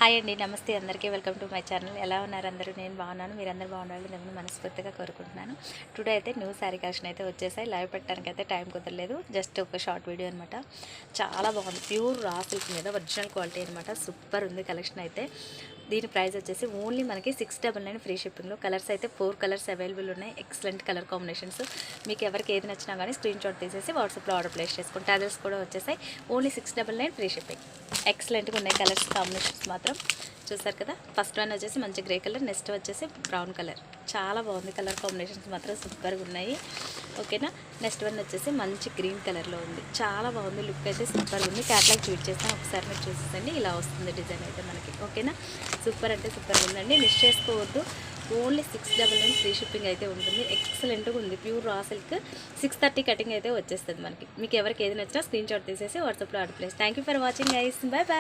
Hi అండి, నమస్తే అందరికీ. Welcome to my channel. ఎలా ఉన్నారు అందరూ? నేను బాగున్నాను, మీరందరూ బాగుండాలని నేను మనస్ఫూర్తిగా కోరుకుంటున్నాను. టుడే అయితే న్యూ శారీ కలెక్షన్ అయితే వచ్చేసాయి. లైవ్ పెట్టడానికి అయితే టైం కుదరలేదు, జస్ట్ ఒక షార్ట్ వీడియో అనమాట. చాలా బాగుంది, ప్యూర్ రా సిల్క్ మీద ఒరిజినల్ క్వాలిటీ అనమాట. సూపర్ ఉంది కలెక్షన్ అయితే. దీని ప్రైస్ వచ్చేసి ఓన్లీ మనకి 699 ఫ్రీ షిప్పింగ్లో. కలర్స్ అయితే 4 కలర్స్ అవైలబుల్ ఉన్నాయి. Excellent colour combinations. మీకు ఎవరికి ఏది నచ్చినా కానీ స్క్రీన్ షాట్ తీసేసి వాట్సాప్లో ఆర్డర్ ప్లేస్ చేసుకుంటే అదర్స్ కూడా వచ్చేసాయి. Only 699 free shipping. ఎక్సలెంట్గా ఉన్నాయి కలర్స్ కాంబినేషన్స్ మాత్రం. చూసారు కదా, ఫస్ట్ వన్ వచ్చేసి మంచి గ్రే కలర్, నెక్స్ట్ వచ్చేసి బ్రౌన్ కలర్. చాలా బాగుంది, కలర్ కాంబినేషన్స్ మాత్రం సూపర్గా ఉన్నాయి. ఓకేనా. నెక్స్ట్ వన్ వచ్చేసి మంచి గ్రీన్ కలర్లో ఉంది. చాలా బాగుంది, లుక్ అయితే సూపర్గా ఉంది. క్యాట్లాగ్ ట్వీట్ చేస్తాను, ఒకసారి మీరు చూసేసండి. ఇలా వస్తుంది డిజైన్ అయితే మనకి. ఓకేనా, సూపర్ అంటే సూపర్గా ఉందండి, మిస్ చేసుకోవద్దు. ఓన్లీ 699 ఫ్రీ షిప్పింగ్ అయితే ఉంటుంది. ఎక్సలెంట్గా ఉంది, ప్యూర్ రా సిల్క్. 630 కటింగ్ అయితే వచ్చేస్తుంది మనకి. మీకు ఎవరికి ఏది నచ్చినా స్క్రీన్ షాట్ తీసేసి వాట్సాప్లో order place. Thank you for watching guys. Bye bye.